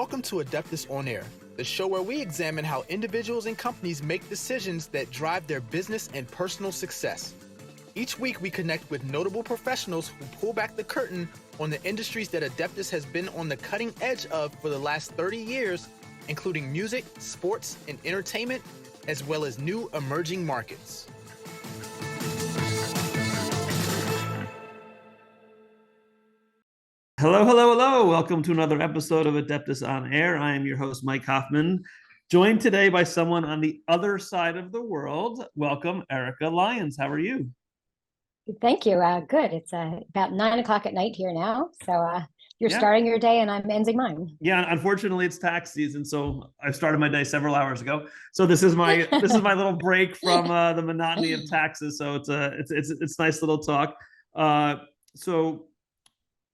Welcome to Adeptus On-Air, the show where we examine how individuals and companies make decisions that drive their business and personal success. Each week, we connect with notable professionals who pull back the curtain on the industries that Adeptus has been on the cutting edge of for the last 30 years, including music, sports, and entertainment, as well as new emerging markets. Hello, hello, hello. Welcome to another episode of Adeptus On-Air. I am your host, Mike Hoffman, joined today by someone on the other side of the world. Welcome, Erica Lyons. How are you? Thank you. Good. It's about 9 o'clock at night here now. So you're starting your day and I'm ending mine. Yeah, unfortunately, it's tax season, so I started my day several hours ago. So this is my little break from the monotony of taxes. So it's a nice little talk. So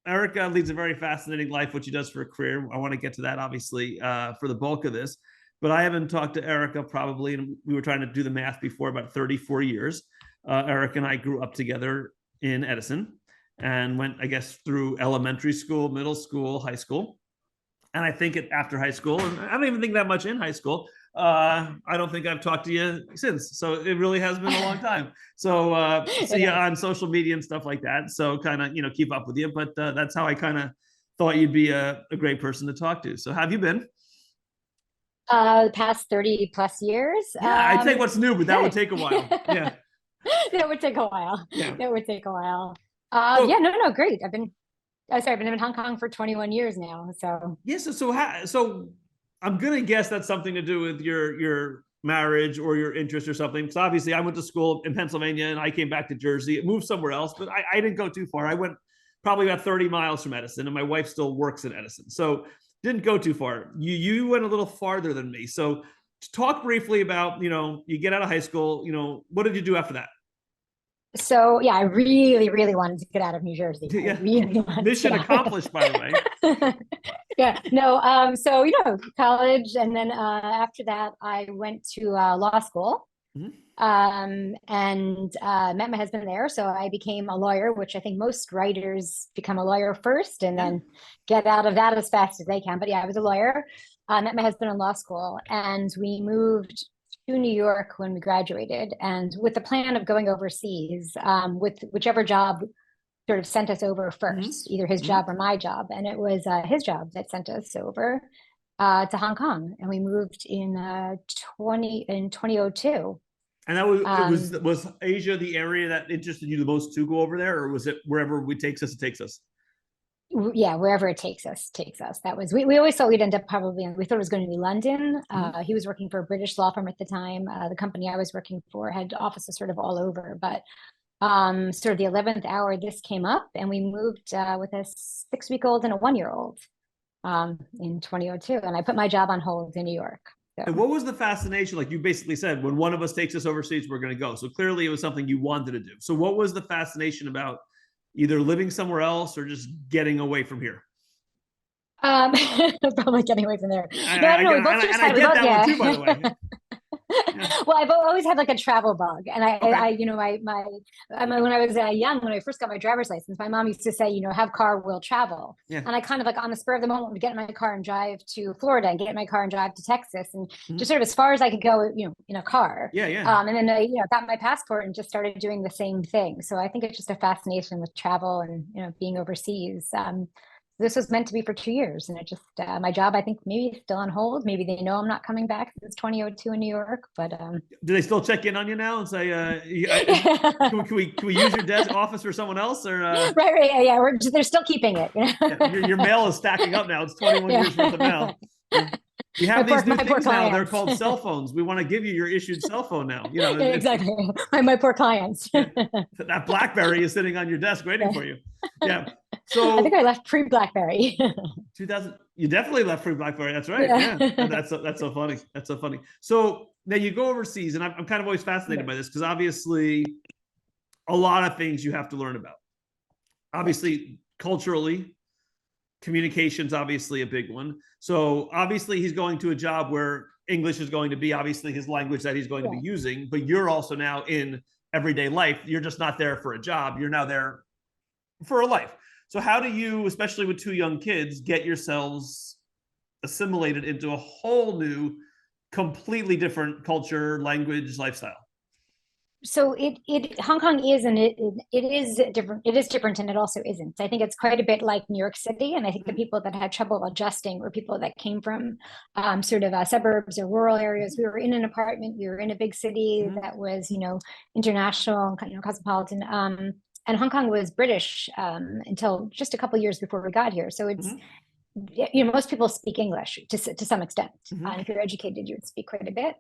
Erica leads a very fascinating life, what she does for a career. I want to get to that, obviously, for the bulk of this. But I haven't talked to Erica probably, and we were trying to do the math before, about 34 years. Erica and I grew up together in Edison and went, I guess, through elementary school, middle school, high school. And I think after high school, and I don't even think that much in high school, I don't think I've talked to you since. So it really has been a long time. So see you on social media and stuff like that. So kind of, keep up with you. But that's how I kind of thought you'd be a great person to talk to. So how have you been? The past 30 plus years. Yeah, I'd say what's new, but that would take a while. Yeah. That would take a while. Yeah. That would take a while. No, great. I've been in Hong Kong for 21 years now. So yes. Yeah, so I'm gonna guess that's something to do with your marriage or your interest or something. Because obviously, I went to school in Pennsylvania and I came back to Jersey. It moved somewhere else, but I didn't go too far. I went probably about 30 miles from Edison, and my wife still works in Edison, so didn't go too far. You went a little farther than me. So talk briefly about you get out of high school. What did you do after that? So yeah, I really, really wanted to get out of New Jersey. Yeah. Mission accomplished, by the way. Yeah, no. So college, and then after that, I went to law school, and met my husband there. So I became a lawyer, which I think most writers become a lawyer first, and then get out of that as fast as they can. But yeah, I was a lawyer. Met my husband in law school, and we moved to New York when we graduated, and with the plan of going overseas, with whichever job sort of sent us over first, either his job or my job. And it was his job that sent us over to Hong Kong, and we moved in 2002. And that was Asia the area that interested you the most to go over there, or was it wherever it takes us, it takes us? Yeah, wherever it takes us. That was, we always thought we'd end up we thought it was going to be London. He was working for a British law firm at the time. The company I was working for had offices sort of all over, but sort of the 11th hour, this came up, and we moved with a 6-week-old and a 1-year-old in 2002. And I put my job on hold in New York. So. And what was the fascination? Like you basically said, when one of us takes us overseas, we're going to go. So clearly it was something you wanted to do. So what was the fascination about either living somewhere else or just getting away from here? Probably getting away from there. I get that one too, by the way. Yeah. Well, I've always had like a travel bug, and when I was young, when I first got my driver's license, my mom used to say, have car, will travel. Yeah. And I kind of like on the spur of the moment would get in my car and drive to Florida, and get in my car and drive to Texas, and just sort of as far as I could go, in a car. Yeah, yeah. And then I, got my passport and just started doing the same thing. So I think it's just a fascination with travel and being overseas. This was meant to be for 2 years, and it just my job, I think, maybe is still on hold. Maybe they know I'm not coming back since 2002 in New York. But do they still check in on you now and say, can we use your desk office for someone else? Or right, yeah, they're still keeping it. Yeah, your mail is stacking up now. It's 21 years worth of mail. You have these new things now. They're called cell phones. We want to give you your issued cell phone now. Exactly. My poor clients. That BlackBerry is sitting on your desk waiting for you. Yeah. So I think I left pre-BlackBerry. 2000. You definitely left pre-BlackBerry. That's right. Yeah. That's so funny. That's so funny. So now you go overseas, and I'm kind of always fascinated by this because obviously a lot of things you have to learn about. Obviously, culturally, communication's obviously a big one. So obviously he's going to a job where English is going to be obviously his language that he's going to be using, but you're also now in everyday life. You're just not there for a job. You're now there for a life. So how do you, especially with 2 young kids, get yourselves assimilated into a whole new, completely different culture, language, lifestyle. So Hong Kong is, and it is different. It is different, and it also isn't. I think it's quite a bit like New York City, and I think the people that had trouble adjusting were people that came from sort of suburbs or rural areas. We were in an apartment. We were in a big city that was, international, cosmopolitan. And Hong Kong was British until just a couple of years before we got here. So it's most people speak English to some extent. If you're educated, you would speak quite a bit.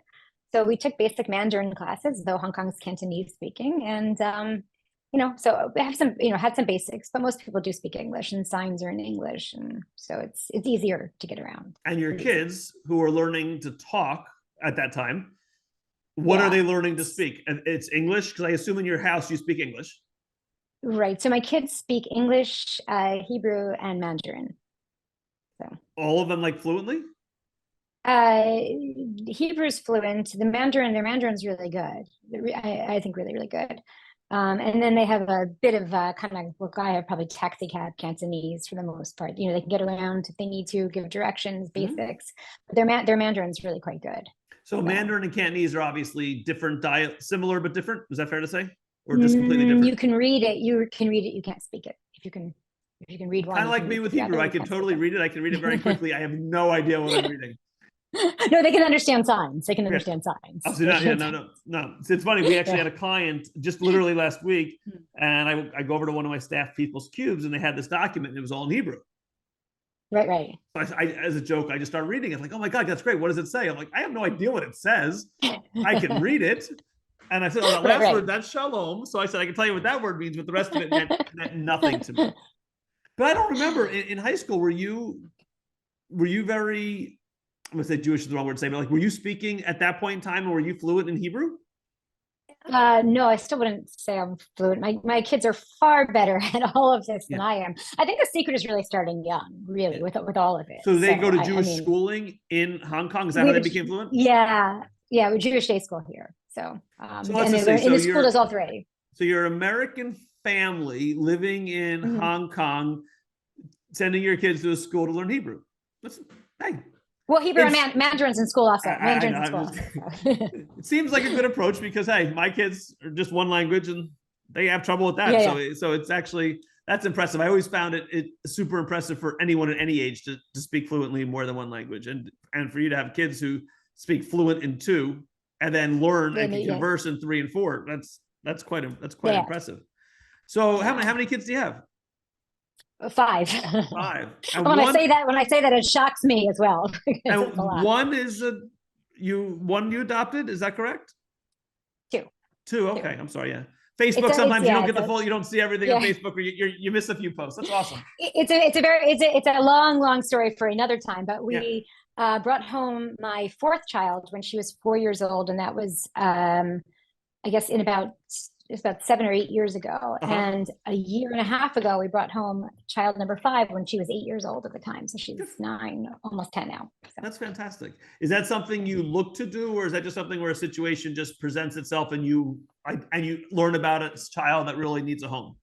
So we took basic Mandarin classes, though Hong Kong's Cantonese speaking, and so we have some, had some basics, but most people do speak English, and signs are in English, and so it's easier to get around. And your kids who are learning to talk at that time, what are they learning to speak? And it's English, because I assume in your house you speak English. Right. So my kids speak English, Hebrew, and Mandarin. So all of them like fluently? Hebrew's fluent. Their Mandarin's really good. I think really, really good. And then they have a bit of I have probably taxi cab Cantonese for the most part. They can get around if they need to, give directions, basics. But their Mandarin's really quite good. So Mandarin and Cantonese are obviously different similar but different. Is that fair to say? Or just completely different? You can read it. You can't speak it. If you can read one. Kind of like me with Hebrew. I can totally read it. I can read it very quickly. I have no idea what I'm reading. No, they can understand signs. They can understand signs. Oh, so no. It's funny. We actually had a client just literally last week, and I go over to one of my staff people's cubes, and they had this document, and it was all in Hebrew. Right. So I, as a joke, I just started reading it. Like, oh my God, that's great. What does it say? I'm like, I have no idea what it says. I can read it. And I said, oh, that last word, that's shalom. So I said, I can tell you what that word means, but the rest of it meant nothing to me. But I don't remember in high school, were you very, I'm gonna say Jewish is the wrong word to say, but like, were you speaking at that point in time, or were you fluent in Hebrew? No, I still wouldn't say I'm fluent. My kids are far better at all of this than I am. I think the secret is really starting young, really, with all of it. So they go to Jewish schooling in Hong Kong? Is that how they became fluent? Yeah, we're Jewish day school here. So, so the school does all three. So your American family living in Hong Kong, sending your kids to a school to learn Hebrew. Well, Hebrew and Mandarin's in school also. It seems like a good approach because, hey, my kids are just one language and they have trouble with that. So it's actually, that's impressive. I always found it super impressive for anyone at any age to speak fluently more than one language. And for you to have kids who speak fluent in two and then learn and can converse in 3 and 4, that's quite impressive. So how many kids do you have? 5. 5. And when I say that, it shocks me as well. And one is you adopted, is that correct? 2. 2. Okay. 2. I'm sorry. Yeah. Facebook, sometimes you don't get the full, you don't see everything on Facebook, or you miss a few posts. That's awesome. It's a long story for another time, but we brought home my 4th child when she was 4 years old. And that was, I guess it's about 7 or 8 years ago. And a year and a half ago, we brought home child number 5 when she was 8 years old at the time. So she's 9, almost 10 now. So. That's fantastic. Is that something you look to do, or is that just something where a situation just presents itself and you learn about a child that really needs a home?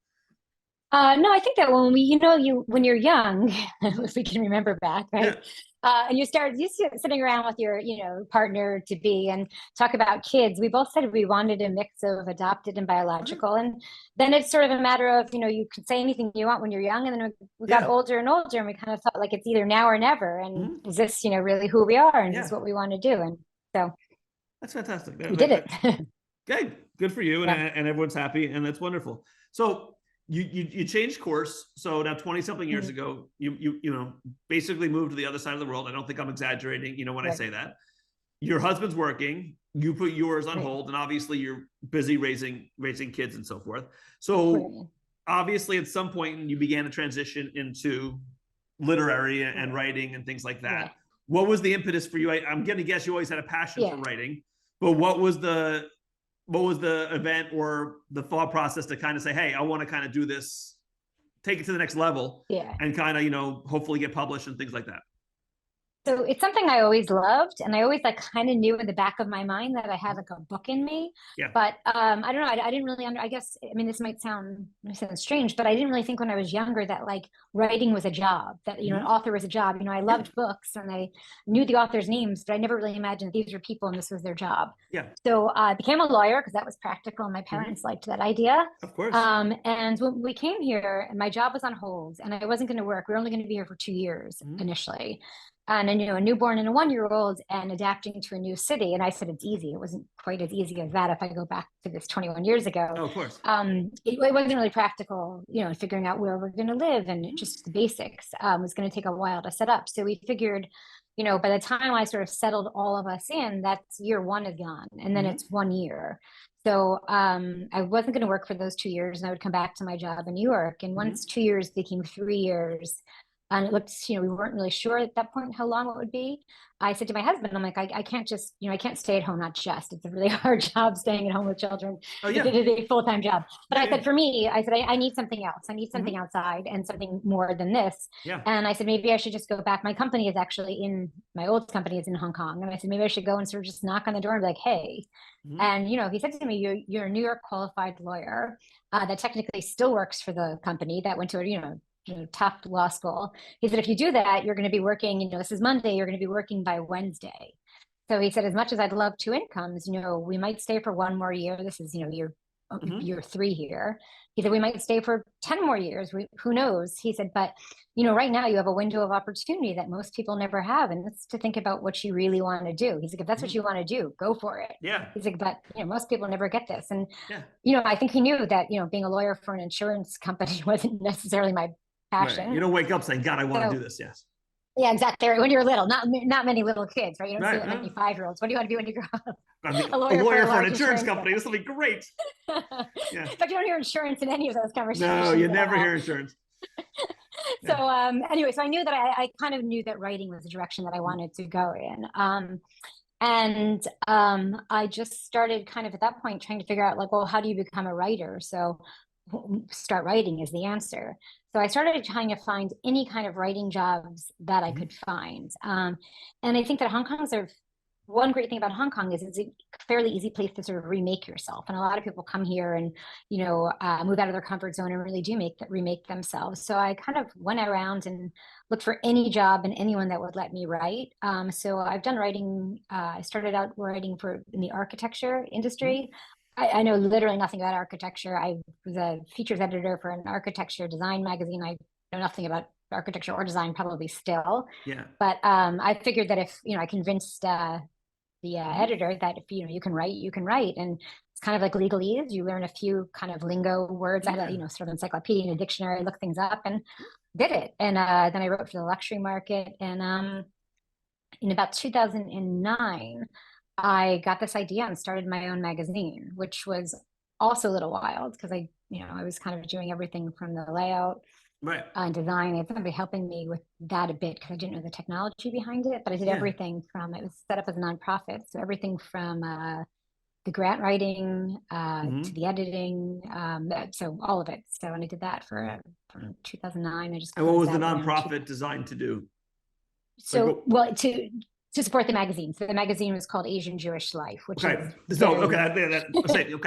No, I think that when you're young, if we can remember back, right? And you sitting around with your, partner to be and talk about kids. We both said we wanted a mix of adopted and biological. And then it's sort of a matter of, you could say anything you want when you're young. And then we got older and older, and we kind of felt like it's either now or never. And is this, really who we are? And is this what we want to do? And so that's fantastic. We did it. Good for you. And everyone's happy. And that's wonderful. So you changed course. So now 20 something years ago, you basically moved to the other side of the world. I don't think I'm exaggerating, when I say that. Your husband's working, you put yours on hold, and obviously you're busy raising kids and so forth. So obviously at some point you began to transition into literary and writing and things like that. What was the impetus for you? I'm going to guess you always had a passion for writing, but what was the event or the thought process to kind of say, hey, I want to kind of do this, take it to the next level and kind of, hopefully get published and things like that? So it's something I always loved, and I always like kind of knew in the back of my mind that I had like a book in me. Yeah. But I don't know. I didn't really I guess, I mean, this might sound strange, but I didn't really think when I was younger that like writing was a job, that, you know, an author was a job. You know, I loved books and I knew the authors' names, but I never really imagined these were people and this was their job. Yeah. So I became a lawyer because that was practical, and my parents liked that idea. Of course. And when we came here, my job was on hold, and I wasn't going to work. We were only going to be here for 2 years initially. And you know, a newborn and a 1-year-old, and adapting to a new city. And I said, it's easy. It wasn't quite as easy as that if I go back to this 21 years ago. Oh, of course. It wasn't really practical, you know, figuring out where we're going to live, and just the basics was going to take a while to set up. So we figured, you know, by the time I sort of settled all of us in, that's year 1 is gone, and then it's 1 year. So I wasn't going to work for those 2 years, and I would come back to my job in New York. And once 2 years became 3 years, and it looked, you know, we weren't really sure at that point how long it would be. I said to my husband, I'm like, I can't just, you know, I can't stay at home. Not just, it's a really hard job staying at home with children. Oh, yeah. It is a full-time job. But I said, for me, I said, I need something else. I need something outside and something more than this. Yeah. And I said, maybe I should just go back. My company is actually my old company is in Hong Kong. And I said, maybe I should go and sort of just knock on the door and be like, hey. And, you know, he said to me, you're a New York qualified lawyer that technically still works for the company that went to a, you know, top law school. He said, if you do that, you're going to be working, you know, this is Monday, you're going to be working by Wednesday. So he said, as much as I'd love 2 incomes, you know, we might stay for 1 more year. This is, you know, year 3 here. He said, we might stay for 10 more years. Who knows? He said, but, you know, right now you have a window of opportunity that most people never have. And it's to think about what you really want to do. He's like, if that's what you want to do, go for it. Yeah. He's like, but, you know, most people never get this. And, you know, I think he knew that, you know, being a lawyer for an insurance company wasn't necessarily my passion. Right. You don't wake up saying, God, I want to do this. Yes. Yeah, exactly. When you're little, not many little kids, right? You don't see that many 5-year-olds. What do you want to be when you grow up? A lawyer for an insurance company. This will be great. Yeah. But you don't hear insurance in any of those conversations. No, you never hear insurance. So anyway, so I knew that I kind of knew that writing was the direction that I wanted to go in. And I just started kind of at that point trying to figure out like, well, how do you become a writer? So start writing is the answer. So I started trying to find any kind of writing jobs that I could find. And I think that one great thing about Hong Kong is it's a fairly easy place to sort of remake yourself. And a lot of people come here and, you know, move out of their comfort zone and really do remake themselves. So I kind of went around and looked for any job and anyone that would let me write. So I've done writing. I started out writing in the architecture industry. I know literally nothing about architecture. I was a features editor for an architecture design magazine. I know nothing about architecture or design, probably still. Yeah. But I figured that if, you know, I convinced the editor that if, you know, you can write. And it's kind of like legalese. You learn a few kind of lingo words. I had a, you know, sort of encyclopedia and a dictionary, look things up and did it. And then I wrote for the luxury market. And in about 2009, I got this idea and started my own magazine, which was also a little wild because I was kind of doing everything from the layout and design. I had somebody helping me with that a bit because I didn't know the technology behind it, but I did everything from, it was set up as a nonprofit. So everything from the grant writing to the editing, so all of it. So when I did that from 2009, I just. And what was the nonprofit designed to do? So, well, to support the magazine. So the magazine was called Asian Jewish Life, which is okay,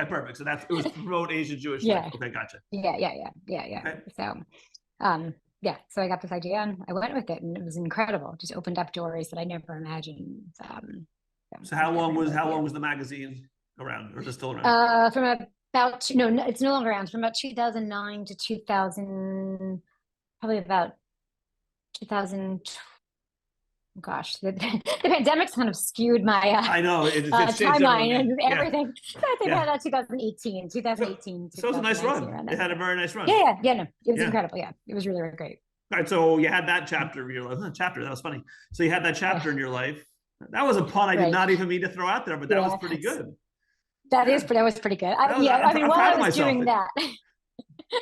perfect. So it was to promote Asian Jewish life. Okay, gotcha. Yeah. Okay. So, so I got this idea and I went with it, and it was incredible. Just opened up doors that I never imagined. So how long was the magazine around, or is it still around? From about it's no longer around. From about 2009 to 2000, probably about 2000. Gosh, the pandemic's kind of skewed my I know timeline and everything. So I think about 2018. So it was a nice run. It had a very nice run. Yeah. No, it was incredible. Yeah, it was really, really great. All right, so you had that chapter of your life. That was funny. So you had that chapter in your life. That was a pun I did not even mean to throw out there, but that was pretty good. That was pretty good. While I was doing that.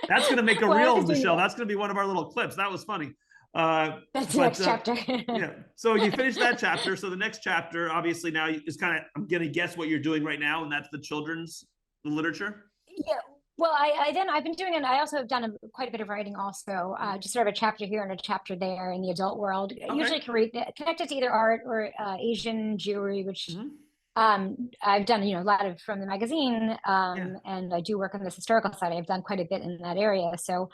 That's going to make a reel, Michelle. That's going to be one of our little clips. That was funny. That's the next chapter. Yeah. So you finished that chapter. So the next chapter, obviously, now is kind of, I'm going to guess what you're doing right now, and that's the children's literature. Yeah. Well, I've been doing it. I also have done quite a bit of writing also, just sort of a chapter here and a chapter there in the adult world. Okay. Usually connected to either art or Asian Jewry, which I've done, a lot of from the magazine, and I do work on this historical side. I've done quite a bit in that area. So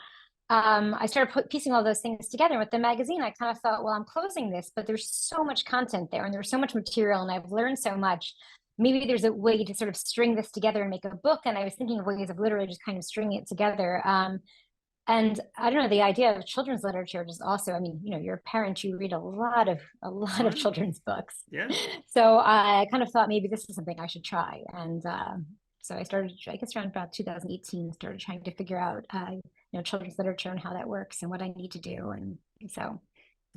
I started piecing all those things together. With the magazine, I kind of thought, well, I'm closing this, but there's so much content there and there's so much material and I've learned so much. Maybe there's a way to sort of string this together and make a book. And I was thinking of ways of literally just kind of stringing it together. And I don't know, the idea of children's literature is also, I mean, you're a parent, you read a lot of children's books. Yeah. So I kind of thought maybe this is something I should try. And so I started, I guess around about 2018, started trying to figure out, children's literature and how that works and what I need to do. And so.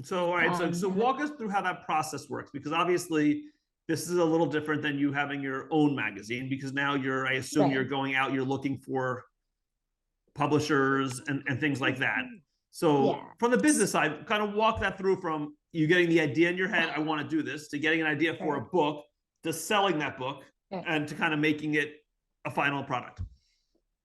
So, all right. So walk us through how that process works, because obviously this is a little different than you having your own magazine, because now I assume you're going out, you're looking for publishers and things like that. So from the business side, kind of walk that through from you getting the idea in your head, I want to do this, to getting an idea for a book, to selling that book, and to kind of making it a final product.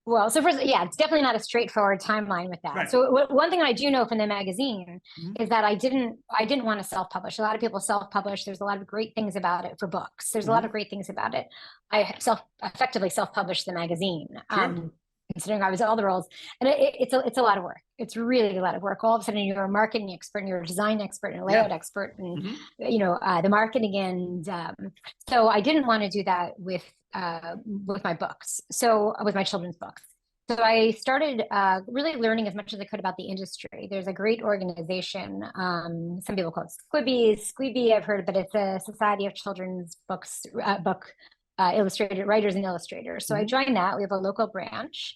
Well, so first, it's definitely not a straightforward timeline with that. Right. So one thing I do know from the magazine is that I didn't want to self-publish. A lot of people self-publish. There's a lot of great things about it for books. There's a lot of great things about it. I effectively self-published the magazine. Sure. Considering I was all the roles, and it's a lot of work. It's really a lot of work. All of a sudden, you're a marketing expert, and you're a design expert, and a layout expert, and the marketing. And so I didn't want to do that with my books. So with my children's books. So I started really learning as much as I could about the industry. There's a great organization. Some people call it Squeeby, I've heard, but it's a Society of Children's Books, illustrated writers and illustrators. So I joined that. We have a local branch,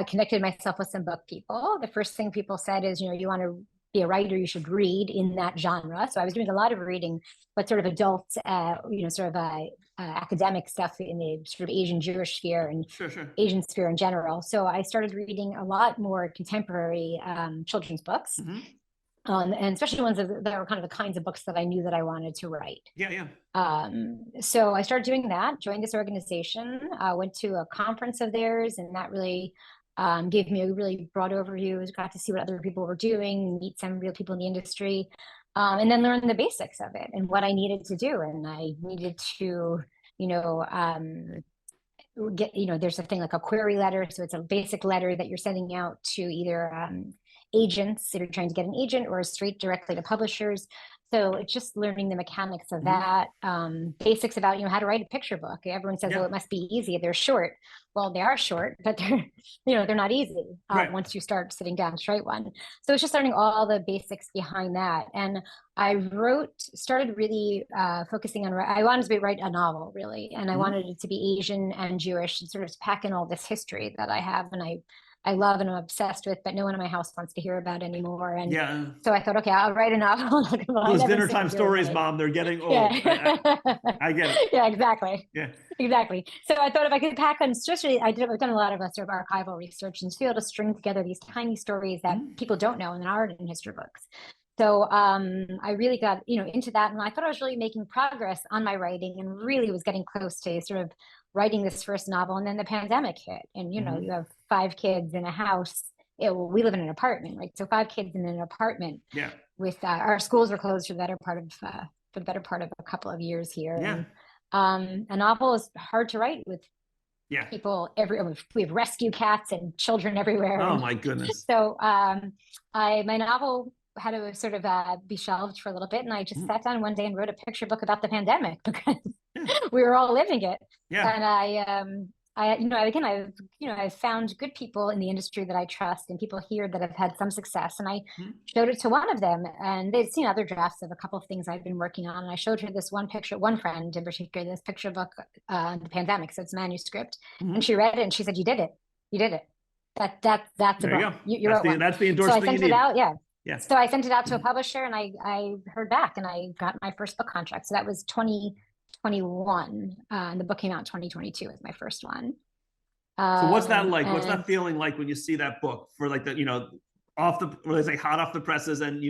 connected myself with some book people. The first thing people said is, you want to be a writer, you should read in that genre. So I was doing a lot of reading, but sort of adult, academic stuff in the sort of Asian Jewish sphere and Asian sphere in general. So I started reading a lot more contemporary children's books. And especially ones that were kind of the kinds of books that I knew that I wanted to write. So I started doing that, joined this organization, went to a conference of theirs, and that really gave me a really broad overview. Got to see what other people were doing, meet some real people in the industry, and then learn the basics of it and what I needed to do. And I needed to, get, there's a thing like a query letter. So it's a basic letter that you're sending out to either agents if you're trying to get an agent, or straight directly to publishers. So it's just learning the mechanics of that, basics about, how to write a picture book. Everyone says, well, it must be easy. They're short. Well, they are short, but they're, they're not easy once you start sitting down to write one. So it's just learning all the basics behind that. And I started really focusing on, I wanted to write a novel really. And I wanted it to be Asian and Jewish and sort of pack in all this history that I have. And I love and I'm obsessed with, but no one in my house wants to hear about anymore. And so I thought, okay, I'll write a novel. Those dinner time stories, Mom, they're getting old. I get it. Yeah, exactly. Yeah, exactly. So I thought if I could pack on, especially I've done a lot of sort of archival research and to be able to string together these tiny stories that people don't know and aren't in history books. So I really got, into that, and I thought I was really making progress on my writing and really was getting close to sort of writing this first novel. And then the pandemic hit, and you have 5 kids in a house. We live in an apartment, right? So 5 kids in an apartment. Yeah. With our schools were closed for the better part of a couple of years here. Yeah. And a novel is hard to write with people we have rescue cats and children everywhere. Oh my goodness. So my novel had to sort of be shelved for a little bit, and I just sat down one day and wrote a picture book about the pandemic because we were all living it. Yeah. And I've found good people in the industry that I trust and people here that have had some success. And I showed it to one of them, and they'd seen other drafts of a couple of things I've been working on. And I showed her this one friend in particular, this picture book on the pandemic. So it's manuscript. And she read it and she said, you did it. That's a book. You wrote one. That's the endorsement. So I sent it out. Yeah. Yes. So I sent it out to a publisher, and I heard back, and I got my first book contract. So that was 2021, and the book came out in 2022 was my first one. So what's that like? What's that feeling like when you see that book for like hot off the presses, and you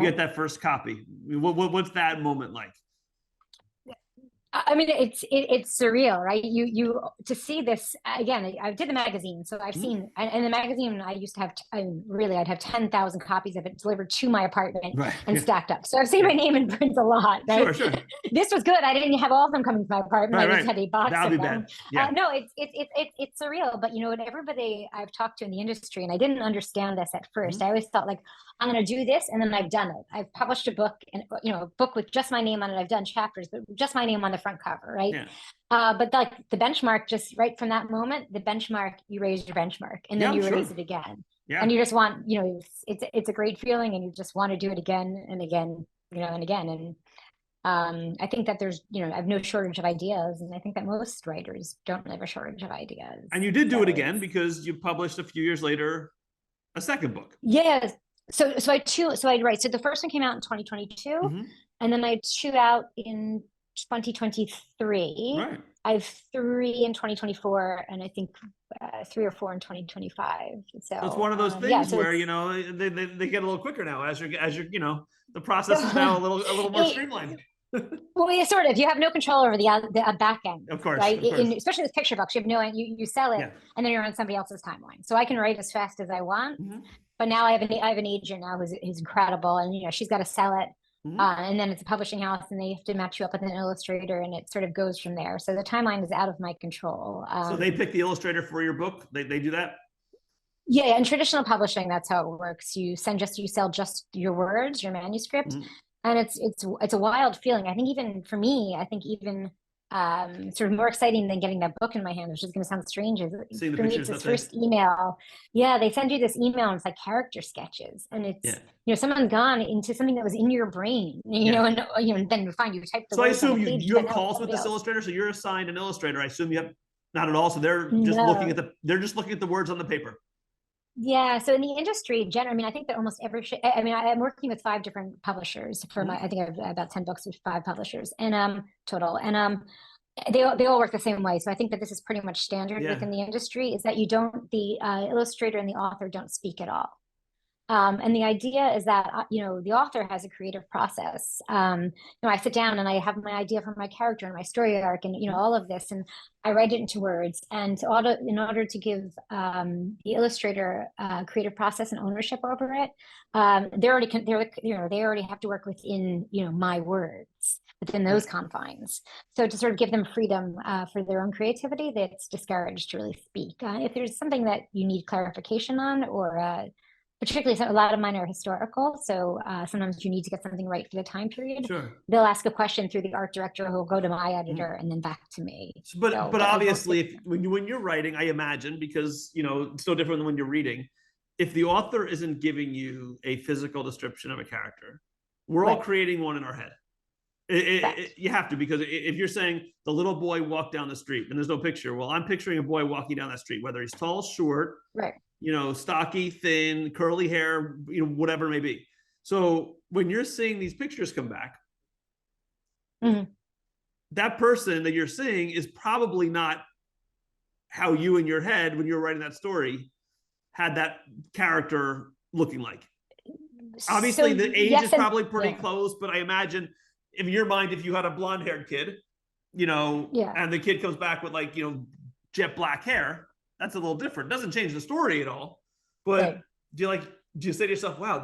get that first copy? What's that moment like? I mean, it's surreal, right? You to see this again. I did the magazine, so I've seen, and the magazine I used to have. Really, I'd have 10,000 copies of it delivered to my apartment Right. and stacked up. So I've seen my name in print a lot, right? Sure. This was good. I didn't have all of them coming to my apartment. Right, I just had a box That'd of be them. bad. Yeah. No, it's surreal. But you know, everybody I've talked to in the industry, and I didn't understand this at first. I always thought like, I'm going to do this, and then I've done it. I've published a book, and you know, a book with just my name on it. I've done chapters, but just my name on the front cover, right? Yeah. But like the benchmark, just right from that moment, the benchmark, you raise your benchmark, and then you raise it again, and you just want, you know, it's a great feeling, and you just want to do it again and again, you know, and again, and I think that there's, you know, I have no shortage of ideas, and I think that most writers don't have a shortage of ideas. And you did do it again because you published a few years later a second book. Yes. So I write. So the first one came out in 2022, and then I had 2 out in 2023. Right. I have 3 in 2024, and I think 3 or 4 in 2025. So it's one of those things where, you know, they get a little quicker now as you're you know, the process is now a little more streamlined. Well, yeah, sort of. You have no control over the back end, of course, right? Of course. Especially with picture books, you have no, you sell it, and then you're on somebody else's timeline. So I can write as fast as I want, but now I have an agent now who's incredible, and you know, she's got to sell it, and then it's a publishing house, and they have to match you up with an illustrator, and it sort of goes from there. So the timeline is out of my control. So they pick the illustrator for your book. They do that. Yeah, in traditional publishing, that's how it works. You sell just your words, your manuscript. And it's a wild feeling. I think even for me, sort of more exciting than getting that book in my hand, which is going to sound strange. For me, it's this first email. Yeah, they send you this email, and it's like character sketches, and it's you know, someone's gone into something that was in your brain, you know, and you know, then find you type the. So I assume you have calls with this illustrator. So you're assigned an illustrator. I assume you have not at all. So they're just looking at the words on the paper. Yeah, so in the industry, generally, I mean, I think that almost every, I'm working with 5 different publishers for I think I have about 10 books with 5 publishers and total, and they all work the same way. So I think that this is pretty much standard within the industry, is that the illustrator and the author don't speak at all. And the idea is that, you know, the author has a creative process. You know, I sit down and I have my idea for my character and my story arc and, you know, all of this, and I write it into words. And in order to give the illustrator creative process and ownership over it, they already have to work within, you know, my words, within those confines. So to sort of give them freedom for their own creativity, that's discouraged to really speak. If there's something that you need clarification on, or particularly a lot of mine are historical, so sometimes you need to get something right for the time period. Sure. They'll ask a question through the art director, who will go to my editor and then back to me. But obviously, when you're writing, I imagine, because you know it's so different than when you're reading. If the author isn't giving you a physical description of a character, we're all creating one in our head. You have to, because if you're saying the little boy walked down the street and there's no picture, well, I'm picturing a boy walking down that street, whether he's tall, short, you know, stocky, thin, curly hair, you know, whatever it may be. So when you're seeing these pictures come back, that person that you're seeing is probably not how you in your head, when you're writing that story, had that character looking like. Obviously, the age is probably pretty close, but I imagine in your mind, if you had a blonde-haired kid, you know, and the kid comes back with like, you know, jet black hair, that's a little different. It doesn't change the story at all. But do you say to yourself, wow,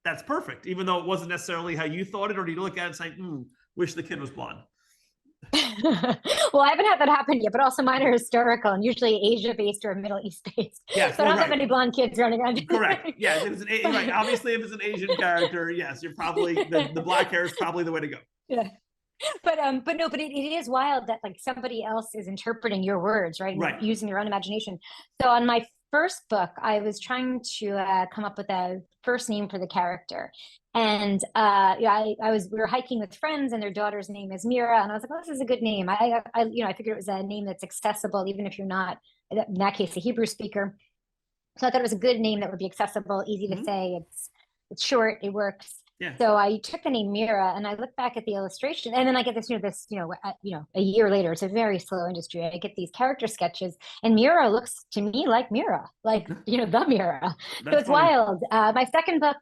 that's perfect, even though it wasn't necessarily how you thought it, or do you look at it and say, wish the kid was blonde? Well, I haven't had that happen yet, but also mine are historical and usually Asia-based or Middle East-based. Yes, so I don't have any blonde kids running around. Correct. Yeah, if it's right. Obviously, if it's an Asian character, yes, you're probably the black hair is probably the way to go. Yeah. But it is wild that like somebody else is interpreting your words, right? And using their own imagination. So on my first book, I was trying to come up with a first name for the character. And we were hiking with friends, and their daughter's name is Mira, and I was like, "Oh, this is a good name." I figured it was a name that's accessible, even if you're not, in that case, a Hebrew speaker. So I thought it was a good name that would be accessible, easy to say. It's short, it works. Yeah. So I took the name Mira, and I look back at the illustration, and then I get this, a year later, it's a very slow industry. I get these character sketches, and Mira looks to me like Mira, like, the Mira. So it's funny. wild. My second book,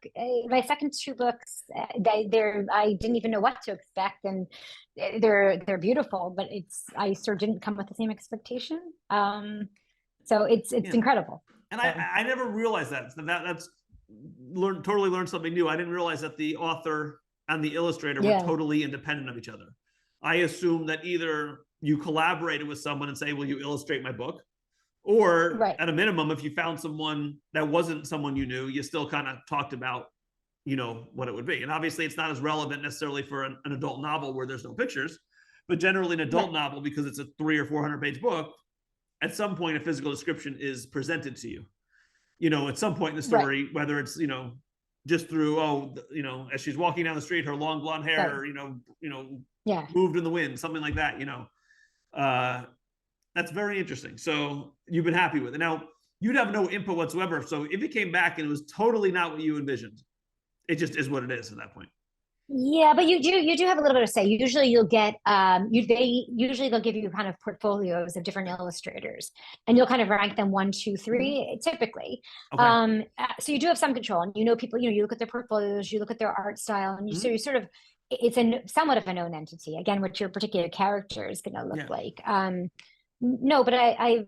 my second two books, I didn't even know what to expect, and they're beautiful, but I sort of didn't come with the same expectation. So it's incredible. And I never realized that's totally learned something new. I didn't realize that the author and the illustrator were totally independent of each other. I assumed that either you collaborated with someone and say, will you illustrate my book? Or at a minimum, if you found someone that wasn't someone you knew, you still kind of talked about, what it would be. And obviously it's not as relevant necessarily for an adult novel where there's no pictures, but generally an adult novel, because it's a 300 or 400 page book, at some point a physical description is presented to you. At some point in the story, whether it's, just through, as she's walking down the street, her long blonde hair, moved in the wind, something like that, that's very interesting. So you've been happy with it. Now, you'd have no input whatsoever. So if it came back and it was totally not what you envisioned, it just is what it is at that point. Yeah, but you do have a little bit of say. Usually you'll get they'll give you kind of portfolios of different illustrators, and you'll kind of rank them 1, 2, 3 typically. So you do have some control, and people, you look at their portfolios, you look at their art style, and so you sort of, it's somewhat of a known entity, again, what your particular character is going to look like. No, but I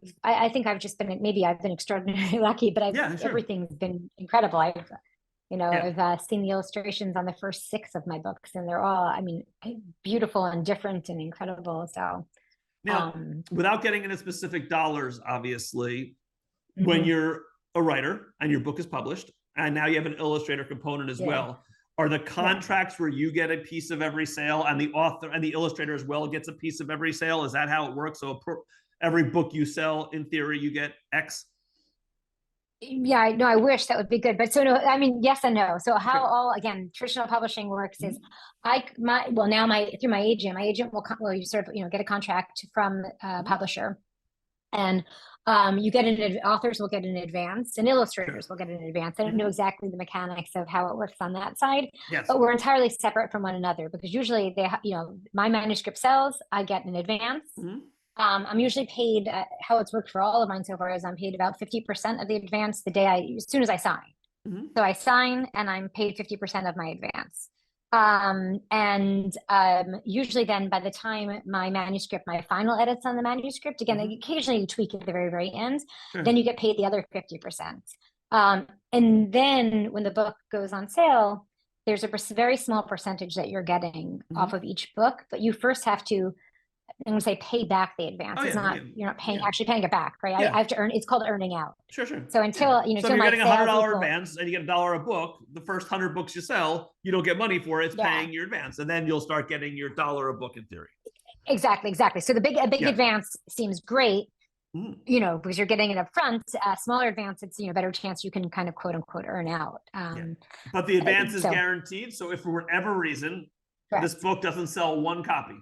think I've just been, maybe I've been extraordinarily lucky, but everything's been incredible. I've seen the illustrations on the first 6 of my books, and they're all, beautiful and different and incredible. So now, without getting into specific dollars, obviously, when you're a writer and your book is published, and now you have an illustrator component as well, are the contracts where you get a piece of every sale and the author and the illustrator as well gets a piece of every sale? Is that how it works? So every book you sell, in theory, you get X? Yeah, no, I wish that would be good, but so no, yes and no. So how again, traditional publishing works is through my agent will you sort of, get a contract from a publisher, and authors will get an advance, and illustrators will get an advance. I don't know exactly the mechanics of how it works on that side, but we're entirely separate from one another, because usually my manuscript sells, I get an advance. I'm usually paid, how it's worked for all of mine so far is I'm paid about 50% of the advance as soon as I sign. So I sign and I'm paid 50% of my advance. Usually then by the time my final edits on the manuscript, again, occasionally you tweak at the very, very end, then you get paid the other 50%. And then when the book goes on sale, there's a very small percentage that you're getting off of each book, but you first have to, I'm going to say, pay back the advance. You're not actually paying it back, right? I have to earn. It's called earning out. Sure. So until so if you're getting $100 advance and you get $1 a book, the first 100 books you sell, you don't get money for it. It's paying your advance, and then you'll start getting your $1 a book in theory. Exactly. So the big advance seems great, because you're getting it up front. Smaller advance, it's better chance you can kind of quote unquote earn out. But the advance is guaranteed. So if for whatever reason this book doesn't sell one copy.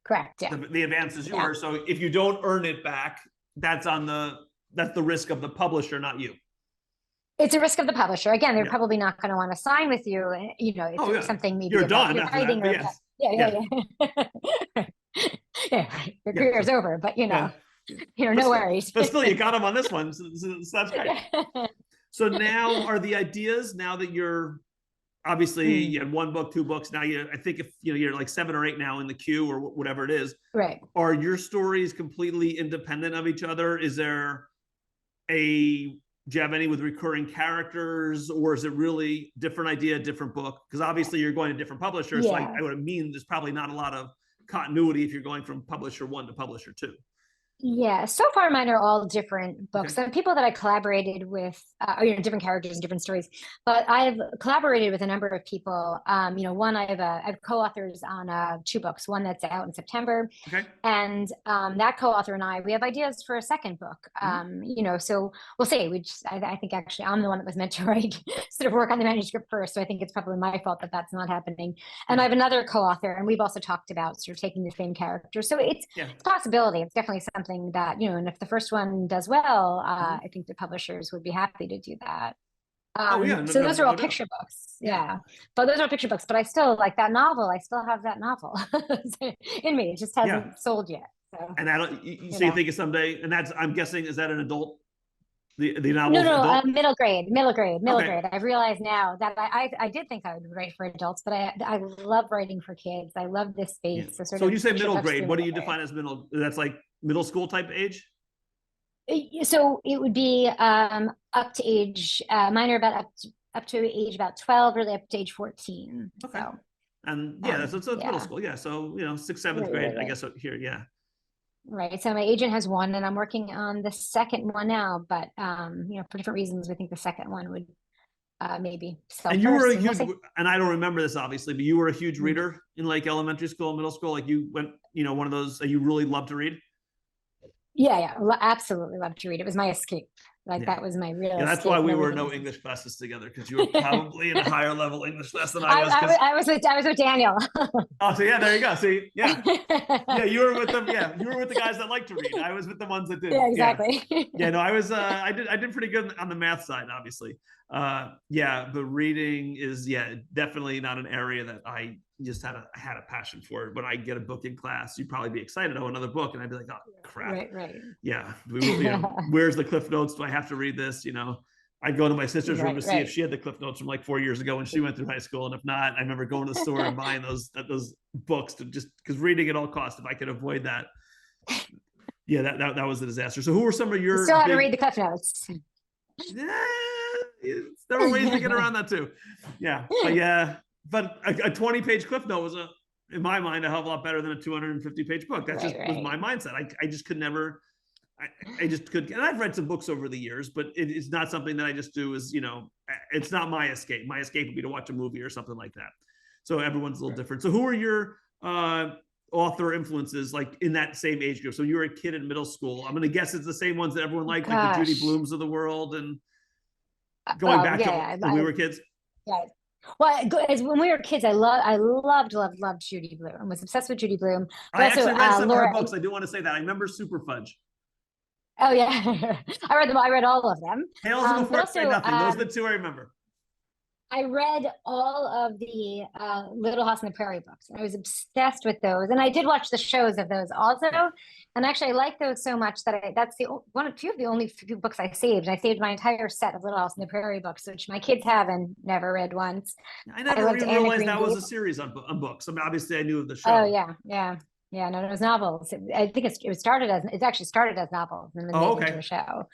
Correct. Yeah. The advance is yours. So if you don't earn it back, that's the risk of the publisher, not you. It's a risk of the publisher. Again, they're probably not going to want to sign with you. It's something maybe you're done. Your writing Yeah. Your career's over, but no worries. But still, you got them on this one. So that's great. So now are the ideas, now that you're, obviously you had 1 book, 2 books. Now I think if you're like 7 or 8 now in the queue or whatever it is. Right. Are your stories completely independent of each other? Do you have any with recurring characters, or is it really different idea, different book? Because obviously you're going to different publishers. So I would mean there's probably not a lot of continuity if you're going from publisher 1 to publisher 2. Yeah, so far mine are all different books. And people that I collaborated with, different characters and different stories. But I've collaborated with a number of people. One, I have co-authors on 2 books. One that's out in September, and that co-author and we have ideas for a second book. So we'll see. I think actually I'm the one that was meant to sort of work on the manuscript first. So I think it's probably my fault that that's not happening. And I have another co-author, and we've also talked about sort of taking the same character. So it's a possibility. It's definitely something that, and if the first one does well, I think the publishers would be happy to do that. Oh yeah, So those are no all doubt. picture books. Yeah. But those are picture books, but I still like that novel. I still have that novel in me. It just Yeah. hasn't sold yet. So, And that you so you know. think of someday, and that's, I'm guessing, is that an adult? The No, novel's no, adult? middle Okay. grade. I've realized now that I did think I would write for adults, but I love writing for kids. I love this Yeah. space. So sort So when of you say push it middle up to grade, the what do middle you grade. define as middle? That's like middle school type age? So it would be up to age mine are about up to age about 12, really up to age 14. Okay. So And yeah, so it's middle yeah. school. Yeah. So, sixth, seventh Right, grade, right, I right. guess here. Yeah. Right. So my agent has one and I'm working on the second one now, but for different reasons, we think the second one would maybe sell And you were first a and we'll huge, see. and I don't remember this obviously, but you were a huge Mm. reader in like elementary school, middle school. Like you went, one of those that you really loved to read. Yeah, yeah, absolutely love to read. It was my escape. Like Yeah. that was my real Yeah, that's why escape. we Never were been no able English classes together, because you were probably in a higher level English class than I I, was. I, Because was- I was with Daniel. oh, so yeah, there you go. See, yeah, yeah, you were with them. Yeah, you were with the guys that like to read. I was with the ones that Yeah, didn't. Yeah, exactly. yeah. No, I was. I did pretty good on the math side, obviously. Yeah, but reading is, yeah, definitely not an area that I just had a passion for. When I get a book in class, you'd probably be excited. Oh, another book, and I'd be like, oh crap. Right, right. Yeah, where's the cliff notes? Do I have to read this? I'd go to my sister's room to Right, see if right. she had the cliff notes from like 4 years ago when she went through high school, and if not, I remember going to the store and buying those books, to just because reading at all costs, if I could avoid that. Yeah, that was a disaster. So who were some of You your still had to read big? the cliff notes. Yeah, there were ways to get around that too. Yeah, but a 20-page cliff note was, in my mind, a hell of a lot better than a 250-page book. That just was my mindset. I just could never. I just could, and I've read some books over the years, but it's not something that I just do. It's not my escape. My escape would be to watch a movie or something like that. So everyone's a little different. So who are your author influences, like in that same age group? So you were a kid in middle school. I'm going to guess it's the same ones that everyone liked, like the Judy Blooms of the world, and going back to when we were kids. Yeah. Well, when we were kids, I loved Judy Blume. I was obsessed with Judy Blume. I actually read some of her Laura, books. I do want to say that. I remember Super Fudge. Oh yeah, I read them. I read all of them. Tales of Before Say Nothing. Those are the two I remember. I read all of the Little House on the Prairie books. I was obsessed with those, and I did watch the shows of those also. And actually, I like those so much that that's two of the only few books I saved. I saved my entire set of Little House on the Prairie books, which my kids have and never read once. I never even realized that was a series on books. I mean, obviously, I knew of the show. Oh yeah. No, it was novels. I think it's actually started as novels and then made into a show.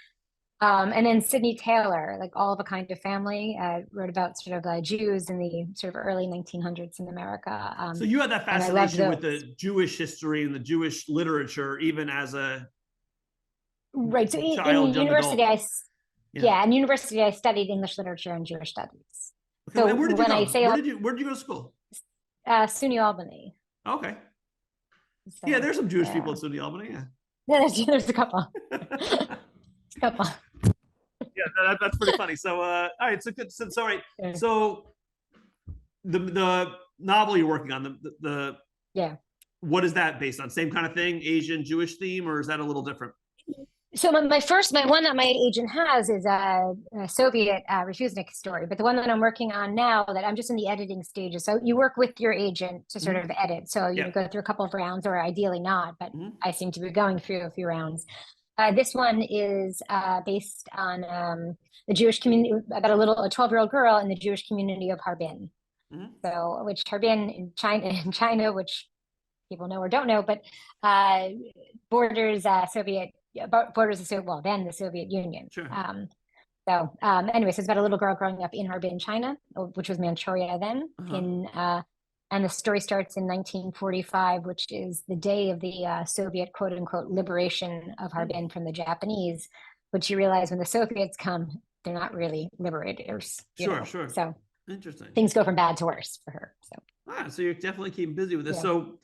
And then Sidney Taylor, like All of a Kind of Family, wrote about sort of Jews in the sort of early 1900s in America. So you had that fascination with the Jewish history and the Jewish literature, even as a right. So child, in university, adult. In university, I studied English literature and Jewish studies. Okay, so where did you go? Where did you go to school? SUNY Albany. Okay. So, yeah, there's some Jewish people at SUNY Albany. Yeah, there's a couple. Yeah, that's pretty funny. So, all right, so good. So, right. So, the novel you're working on, what is that based on? Same kind of thing, Asian Jewish theme, or is that a little different? So my one that my agent has is a Soviet refusnik story, but the one that I'm working on now, that I'm just in the editing stages. So you work with your agent to sort of edit. So you go through a couple of rounds, or ideally not, but I seem to be going through a few rounds. This one is based on the Jewish community, about a 12-year-old girl in the Jewish community of Harbin. So, which Harbin in China, which people know or don't know, but borders the Soviet Union. Sure. Anyway, so it's about a little girl growing up in Harbin, China, which was Manchuria then. And the story starts in 1945, which is the day of the Soviet quote unquote liberation of Harbin from the Japanese. Which you realize when the Soviets come, they're not really liberators. Sure. So interesting. Things go from bad to worse for her. So you're definitely keeping busy with this. Yeah. So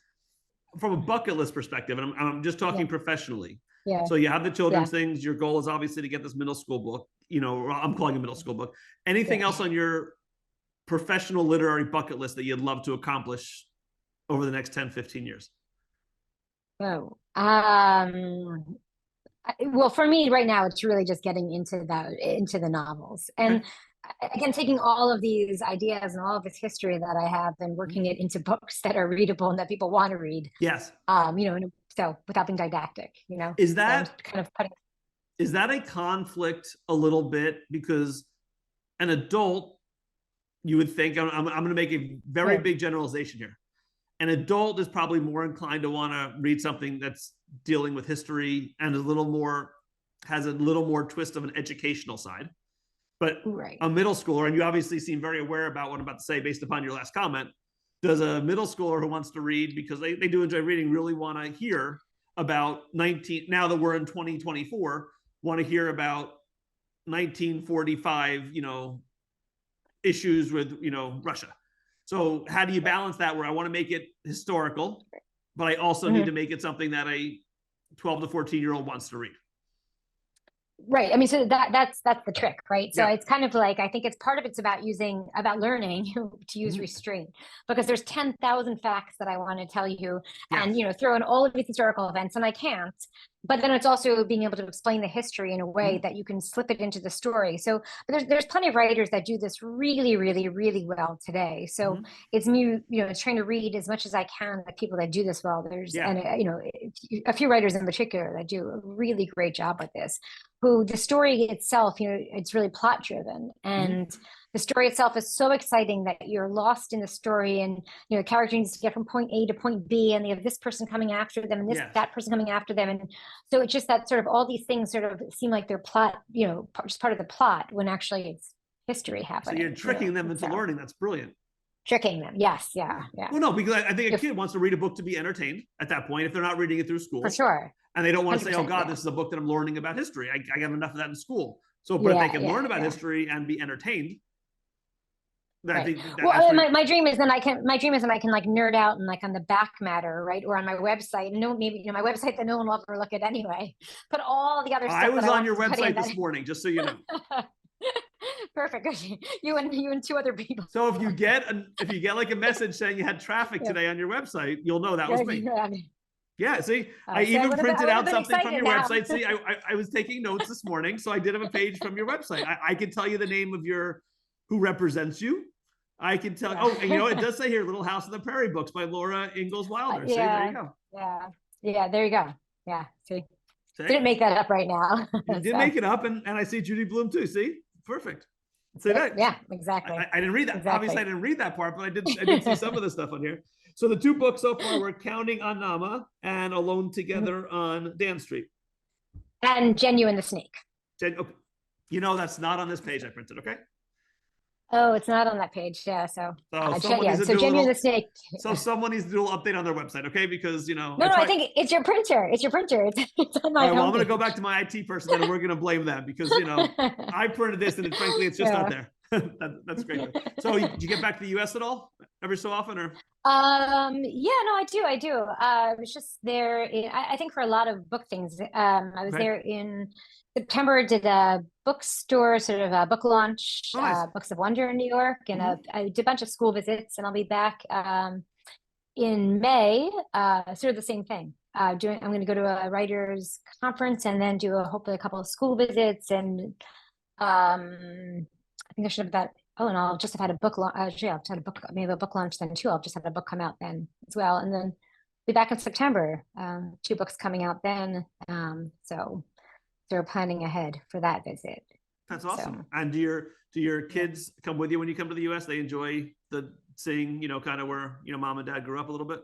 from a bucket list perspective, and I'm just talking professionally. Yeah. So you have the children's things. Your goal is obviously to get this middle school book. I'm calling it middle school book. Anything else on your professional literary bucket list that you'd love to accomplish over the next 10, 15 years? Well, for me right now, it's really just getting into the novels. And again, taking all of these ideas and all of this history that I have and working it into books that are readable and that people want to read. Yes. So without being didactic, Is that so kind of putting. Is that a conflict a little bit? Because an adult, you would think, I'm going to make a very big generalization here. An adult is probably more inclined to want to read something that's dealing with history and has a little more twist of an educational side. But a middle schooler, and you obviously seem very aware about what I'm about to say based upon your last comment, does a middle schooler who wants to read, because they do enjoy reading, really want to hear about now that we're in 2024, want to hear about 1945, issues with, Russia. So how do you balance that, where I want to make it historical, but I also need to make it something that a 12 to 14-year-old wants to read? Right. I mean, so that's the trick, right? So it's kind of like, I think it's part of it's about learning to use restraint, because there's 10,000 facts that I want to tell you and, throw in all of these historical events, and I can't. But then it's also being able to explain the history in a way that you can slip it into the story. So there's plenty of writers that do this really, really, really well today. So it's me, it's trying to read as much as I can the people that do this well. And a few writers in particular that do a really great job with this, who the story itself, it's really plot driven, and the story itself is so exciting that you're lost in the story, and the character needs to get from point A to point B, and they have this person coming after them and that person coming after them, and so it's just that sort of all these things sort of seem like they're plot, just part of the plot, when actually it's history happening. So you're tricking them into learning. That's brilliant. Tricking them, yes, yeah. Well, no, because I think a kid wants to read a book to be entertained at that point if they're not reading it through school. For sure. And they don't want to say, oh God, this is a book that I'm learning about history. I have enough of that in school. So, but if they can learn about history and be entertained, I think my dream is then I can like nerd out and like on the back matter, right? Or on my website, my website that no one will ever look at anyway. Put all the other stuff. I was on your website this morning, just so you know. Perfect. You and two other people. So if you get like a message saying you had traffic today on your website, you'll know that was me. Yeah, see, I even printed out something from your website. See, I was taking notes this morning, so I did have a page from your website. I can tell you the name of who represents you. I can tell. Oh, and it does say here, Little House on the Prairie books by Laura Ingalls Wilder. See, there you go. Yeah, there you go. Yeah, see, didn't make that up right now. You did make it up, and I see Judy Blume too. See, perfect. Say that. Yeah, exactly. I didn't read that. Exactly. Obviously, I didn't read that part, but I did see some of the stuff on here. So the two books so far were Counting on Nama and Alone Together on Dan Street. And Genuine the Snake. Okay. That's not on this page I printed, okay? Oh, it's not on that page. Yeah, so Genuine the Snake. So someone needs to do a little update on their website, okay? Because No, I think it's your printer. It's on my. All right, well, I'm going to go back to my IT person, and we're going to blame them because I printed this, and frankly, it's just not there. That's great. So, did you get back to the U.S. at all, every so often, or? I do. I was just there. I think for a lot of book things. I was there in September. Did a bookstore sort of a book launch, Books of Wonder in New York, and I did a bunch of school visits, and I'll be back in May. Sort of the same thing. I'm going to go to a writers conference and then do hopefully a couple of school visits, and I think I should have that. Oh, and I'll just have had a book launch. I've just had a book launch then too. I'll just have a book come out then as well, and then be back in September. 2 books coming out then. So they're planning ahead for that visit. That's awesome. So. And do your kids come with you when you come to the U.S.? They enjoy seeing kind of where mom and dad grew up a little bit.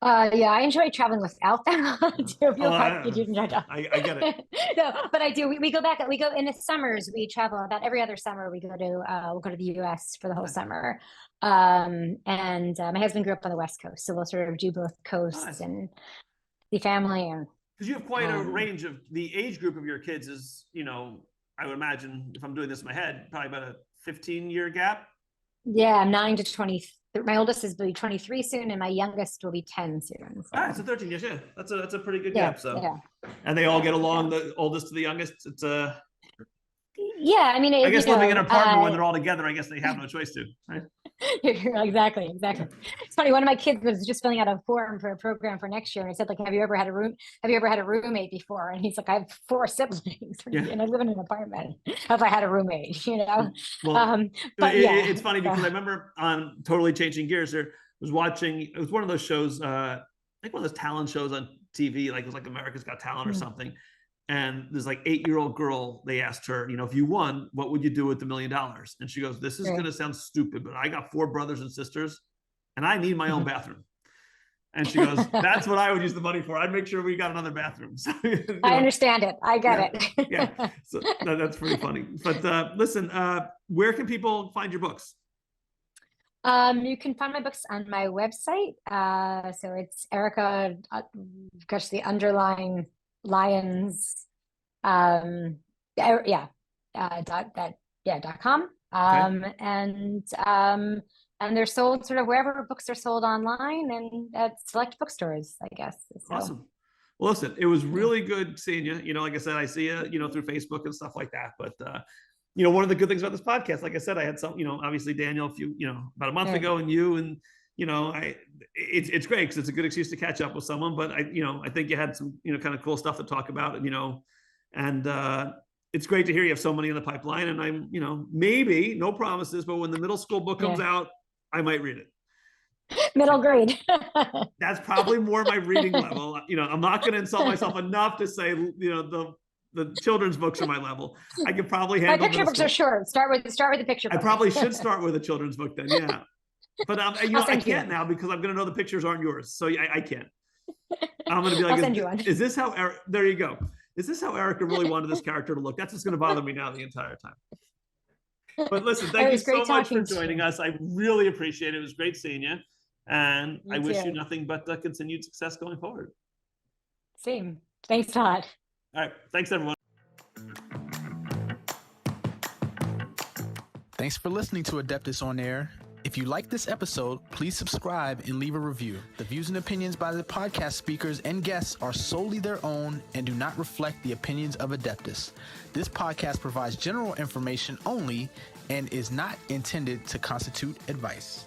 I enjoy traveling without them. I get it. No, but I do. We go in the summers. We travel about every other summer. We'll go to the U.S. for the whole summer. And my husband grew up on the West Coast, so we'll sort of do both coasts and the family. And because you have quite a range of the age group of your kids is, I would imagine if I'm doing this in my head, probably about a 15-year gap. Yeah, 9 to 20. My oldest will be 23 soon, and my youngest will be 10 soon. So. So 13 years, yeah. That's a pretty good gap. So, and they all get along. The oldest to the youngest. It's Yeah, I mean, I guess living in an apartment when they're all together, I guess they have no choice to. Right? Exactly. It's funny. One of my kids was just filling out a form for a program for next year, and I said, like, have you ever had a roommate before? And he's like, I have 4 siblings, and I live in an apartment. Have I had a roommate? Well, but yeah, it's funny because I remember on Totally Changing Gears, it was one of those shows, like one of those talent shows on TV, like it was like America's Got Talent or something. And there's like 8-year-old girl, they asked her, if you won, what would you do with $1 million? And she goes, this is going to sound stupid, but I got 4 brothers and sisters and I need my own bathroom. And she goes, that's what I would use the money for. I'd make sure we got another bathroom. So, I understand it. I get it. Yeah. So that's pretty funny. But listen, where can people find your books? You can find my books on my website. So it's Erica, the underlying Lyons, .com. And they're sold sort of wherever books are sold online and at select bookstores, I guess. So. Awesome. Well, listen, it was really good seeing you. Like I said, I see you, through Facebook and stuff like that. But, one of the good things about this podcast, like I said, I had some, obviously Daniel, about a month ago, and you, and, it's great because it's a good excuse to catch up with someone. But I think you had some, kind of cool stuff to talk about, and it's great to hear you have so many in the pipeline. And I'm, maybe, no promises, but when the middle school book comes out, I might read it. Middle grade. That's probably more my reading level. I'm not going to insult myself enough to say, the children's books are my level. I could probably handle. My picture books are short. Start with the picture book. I probably should start with a children's book then. Yeah. But I can't now because I'm going to know the pictures aren't yours. So I can't. I'm going to be like, send you one. Is this how there you go. Is this how Erica really wanted this character to look? That's just going to bother me now the entire time. But listen, thank you so much for joining us. I really appreciate it. It was great seeing you. And I wish you nothing but continued success going forward. Same. Thanks a lot. All right. Thanks, everyone. Thanks for listening to Adeptus On-Air. If you like this episode, please subscribe and leave a review. The views and opinions by the podcast speakers and guests are solely their own and do not reflect the opinions of Adeptus. This podcast provides general information only and is not intended to constitute advice.